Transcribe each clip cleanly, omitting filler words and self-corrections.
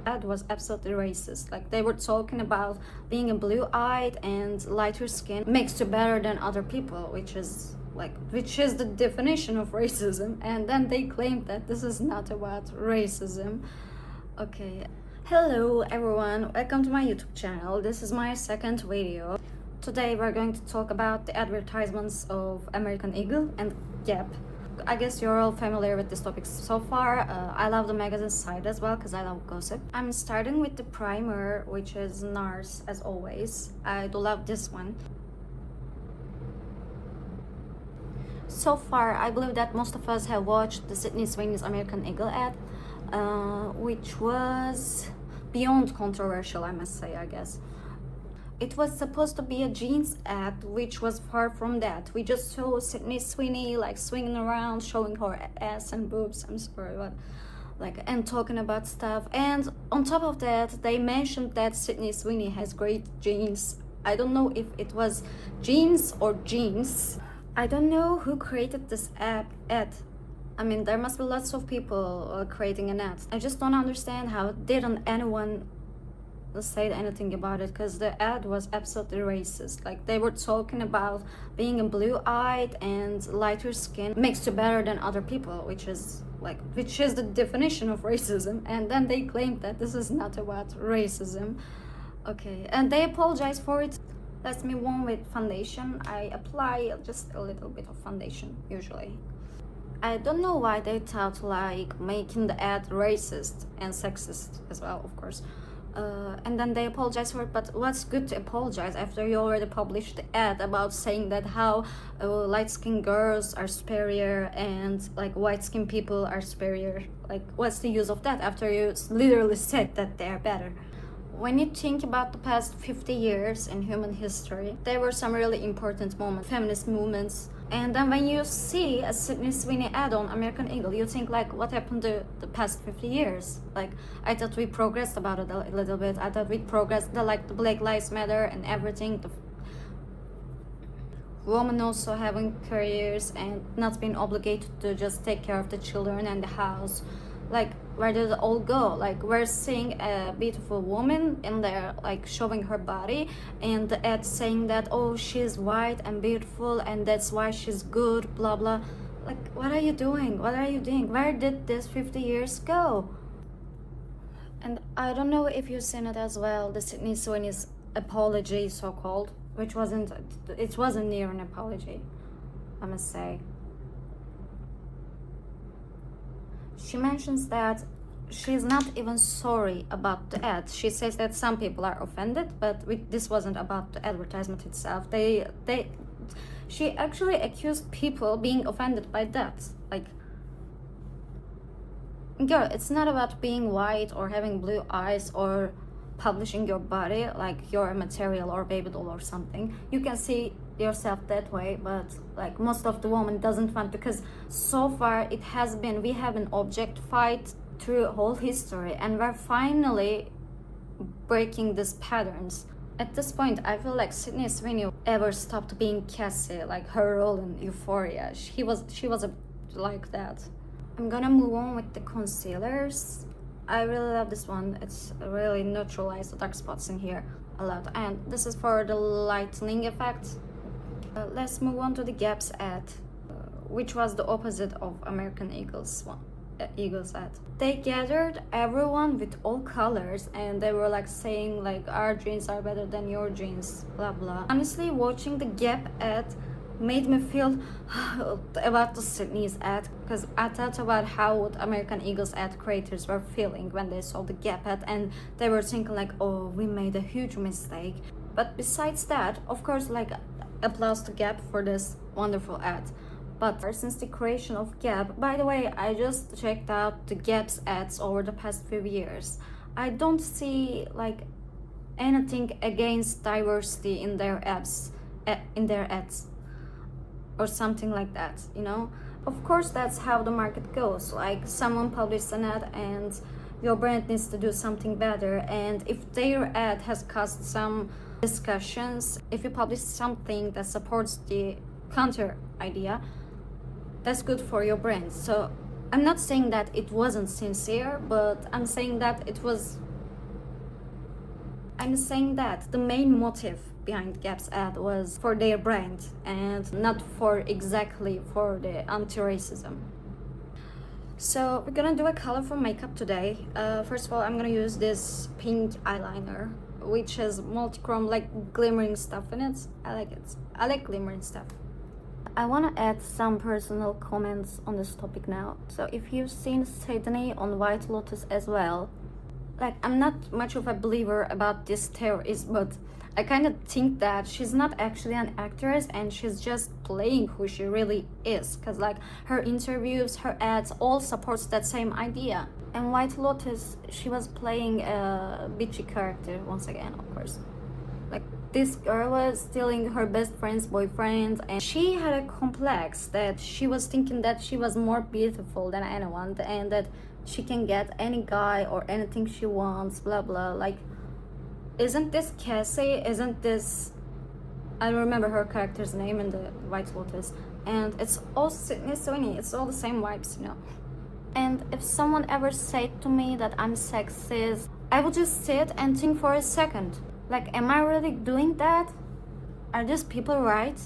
ad was absolutely racist. Like they were talking about being a blue-eyed and lighter skin makes you better than other people, which is the definition of racism. And then they claimed that this is not about racism. Okay. Hello everyone, welcome to my YouTube channel. This is my second video. Today we're going to talk about the advertisements of American Eagle and Gap. I guess you're all familiar with this topic so far. I love the magazine side as well because I love gossip. I'm starting with the primer, which is NARS as always. I do love this one. So far, I believe that most of us have watched the Sweeney's American Eagle ad, which was beyond controversial, I must say, I guess. It was supposed to be a jeans ad, which was far from that. We just saw Sweeney like swinging around, showing her ass and boobs. I'm sorry, but and talking about stuff. And on top of that, they mentioned that Sweeney has great jeans. I don't know if it was jeans or jeans. I don't know who created this ad. I mean, there must be lots of people creating an ad. I just don't understand how didn't anyone say anything about it, because the ad was absolutely racist. Like they were talking about being a blue-eyed and lighter skin makes you better than other people, which is the definition of racism. And then they claimed that this is not about racism. Okay, and they apologize for it. Let's move on with foundation. I apply just a little bit of foundation usually. I don't know why they thought making the ad racist and sexist as well, of course. And then they apologize for it, but what's good to apologize after you already published the ad about saying that how light-skinned girls are superior and white-skinned people are superior? What's the use of that after you literally said that they're better? When you think about the past 50 years in human history, there were some really important moments, feminist movements. And then when you see a Sweeney ad on American Eagle, you think what happened to the past 50 years? I thought we progressed about it a little bit. I thought we progressed the Black Lives Matter and everything. The women also having careers and not being obligated to just take care of the children and the house. Where did it all go? We're seeing a beautiful woman in there showing her body, and the ad saying that, oh, she's white and beautiful and that's why she's good, blah blah. What are you doing? Where did this 50 years go? And I don't know if you've seen it as well, the Sweeney's apology, so-called, which wasn't near an apology, I must say. She mentions that she's not even sorry about the ad. She says that some people are offended, but this wasn't about the advertisement itself. She actually accused people being offended by that. Girl, it's not about being white or having blue eyes or publishing your body like you're a material or baby doll or something. You can see yourself that way, but most of the women doesn't want, because so far we have been objectified through whole history, and we're finally breaking these patterns. At this point, I feel like Sweeney ever stopped being Cassie, her role in Euphoria. She was like that. I'm gonna move on with the concealers. I really love this one. It's really neutralized the dark spots in here a lot, and this is for the lightening effect. Let's move on to the Gap's ad, which was the opposite of American Eagle's ad. They gathered everyone with all colors and they were saying our jeans are better than your jeans, blah blah. Honestly, watching the Gap ad made me feel about the Sydney's ad, because I thought about how American Eagle's ad creators were feeling when they saw the Gap ad, and they were thinking oh, we made a huge mistake. But besides that, of course, applause to Gap for this wonderful ad. But since the creation of Gap, by the way, I just checked out the Gap's ads over the past few years. I don't see anything against diversity in their ads, or something like that, you know. Of course, that's how the market goes. Someone publishes an ad and your brand needs to do something better, and if their ad has caused some discussions, if you publish something that supports the counter idea, that's good for your brand. So I'm not saying that it wasn't sincere, but I'm saying that it was I'm saying that the main motive behind Gap's ad was for their brand and not for exactly for the anti-racism. So we're gonna do a colorful makeup today. First of all, I'm gonna use this pink eyeliner, which has multichrome, like glimmering stuff in it. I like it. I like glimmering stuff. I want to add some personal comments on this topic now. So if you've seen Sydney on White Lotus as well, like, I'm not much of a believer about this theories, but I kind of think that she's not actually an actress and she's just playing who she really is, because like her interviews, her ads, all supports that same idea. And White Lotus, she was playing a bitchy character once again, of course. Like, this girl was stealing her best friend's boyfriend, and she had a complex that she was thinking that she was more beautiful than anyone and that she can get any guy or anything she wants, blah blah. Like, isn't this Cassie? Isn't this, I don't remember her character's name in the White Lotus, and it's all Sydney Sweeney. It's all the same vibes, you know. And if someone ever said to me that I'm sexist, I would just sit and think for a second. Like, am I really doing that? Are these people right?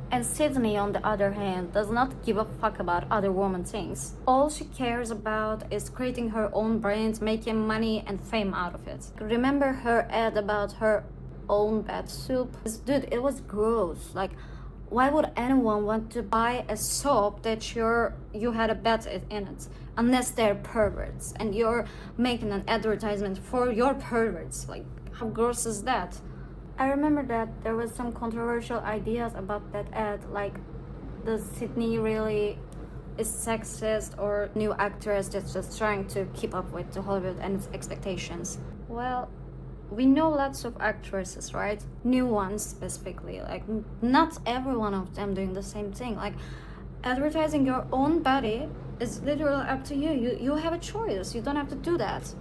And Sydney, on the other hand, does not give a fuck about other women things. All she cares about is creating her own brand, making money and fame out of it. Remember her ad about her own bat soup? Dude, it was gross. Like, why would anyone want to buy a soap that you had a bat in it? Unless they're perverts and you're making an advertisement for your perverts. Like, how gross is that? I remember that there was some controversial ideas about that ad, like, does Sydney really is sexist or new actress that's just trying to keep up with the Hollywood and its expectations? Well, we know lots of actresses, right? New ones specifically. Like, not every one of them doing the same thing. Like, advertising your own body is literally up to you. You have a choice. You don't have to do that.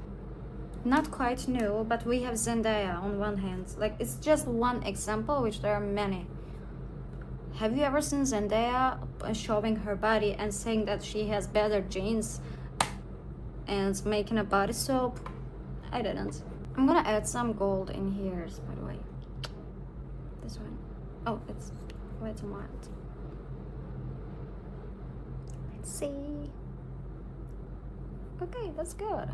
Not quite new, but we have Zendaya on one hand. Like, it's just one example, which there are many. Have you ever seen Zendaya showing her body and saying that she has better genes and making a body soap? I didn't. I'm gonna add some gold in here, by the way. This one. Oh, it's way too mild. Let's see. Okay, that's good.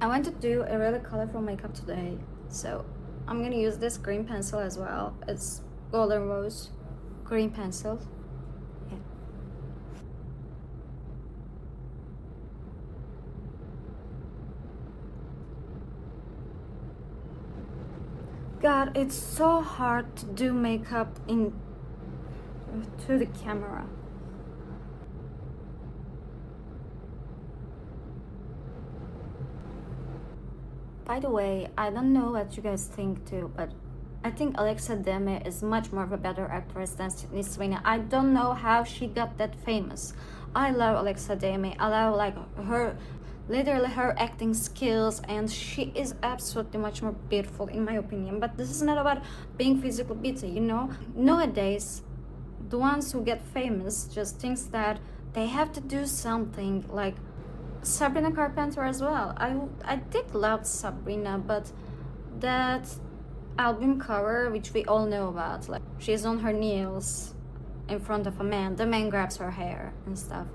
I want to do a really colorful makeup today, so I'm gonna use this green pencil as well. It's Golden Rose green pencil. Yeah. God, it's so hard to do makeup to the camera. By the way, I don't know what you guys think too, but I think Alexa Demme is much more of a better actress than Sydney Sweeney. I don't know how she got that famous. I love Alexa Demme. I love, like, her, literally her acting skills, and she is absolutely much more beautiful in my opinion. But this is not about being physically beauty, you know. Nowadays, the ones who get famous just thinks that they have to do something, like Sabrina Carpenter as well. I did love Sabrina, but that album cover, which we all know about, like, she's on her knees in front of a man, the man grabs her hair and stuff.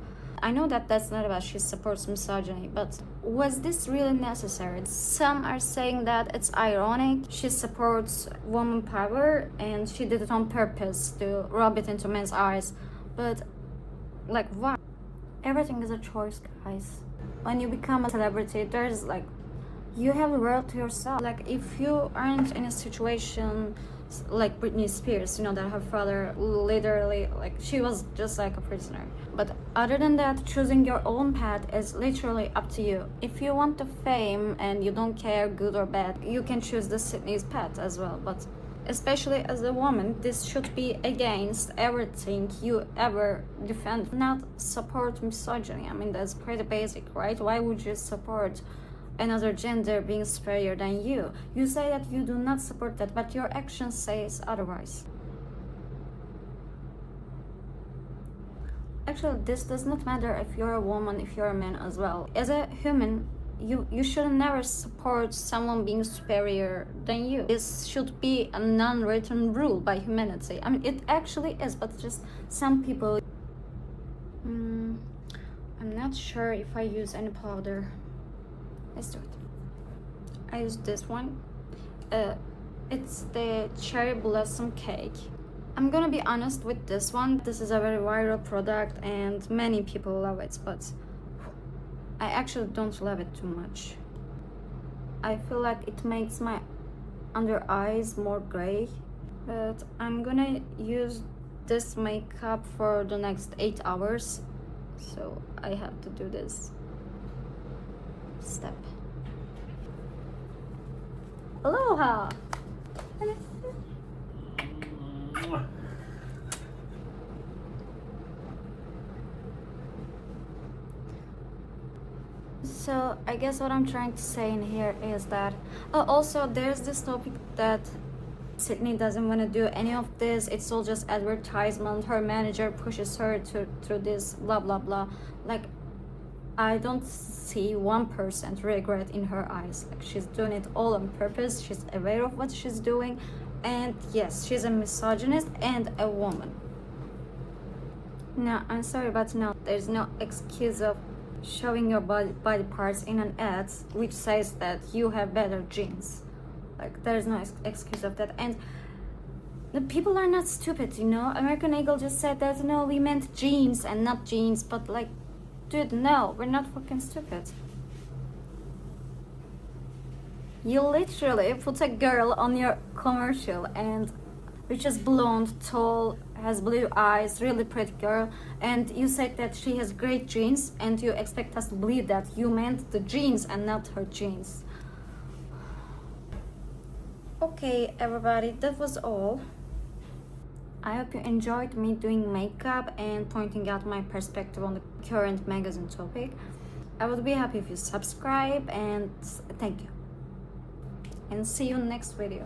I know that that's not about she supports misogyny, but was this really necessary? Some are saying that it's ironic, she supports woman power and she did it on purpose to rub it into men's eyes, but, like, why? Everything is a choice, guys. When you become a celebrity, there's, like, you have the world to yourself. Like, if you aren't in a situation like Britney Spears, you know, that her father literally, like, she was just like a prisoner. But other than that, choosing your own path is literally up to you. If you want the fame and you don't care good or bad, you can choose the Sydney's path as well. But especially as a woman, this should be against everything you ever defend. Not support misogyny. I mean, that's pretty basic, right? Why would you support another gender being superior than you? You say that you do not support that, but your action says otherwise. Actually, this does not matter if you're a woman, if you're a man as well. As a human, you should never support someone being superior than you. This should be a non-written rule by humanity. I mean, it actually is, but just some people. I'm not sure if I use any powder. Let's do it. I use this one. It's the cherry blossom cake. I'm gonna be honest with this one. This is a very viral product and many people love it, but I actually don't love it too much. I feel like it makes my under eyes more gray, but I'm gonna use this makeup for the next 8 hours, so I have to do this step. Aloha! So I guess what I'm trying to say in here is that also there's this topic that Sydney doesn't want to do any of this. It's all just advertisement. Her manager pushes her through this blah blah blah. Like, I don't see 1% regret in her eyes. Like, she's doing it all on purpose. She's aware of what she's doing, and yes, she's a misogynist and a woman. No, I'm sorry, but no, there's no excuse of showing your body parts in an ad which says that you have better genes. Like, there's no excuse of that. And the people are not stupid, you know. American Eagle just said that, no, we meant genes and not jeans. But like, dude, no, we're not fucking stupid. You literally put a girl on your commercial and which is blonde, tall, has blue eyes, really pretty girl, and you said that she has great genes, and you expect us to believe that you meant the genes and not her genes. Okay, everybody, that was all. I hope you enjoyed me doing makeup and pointing out my perspective on the current magazine topic. I would be happy if you subscribe, and thank you. And see you next video.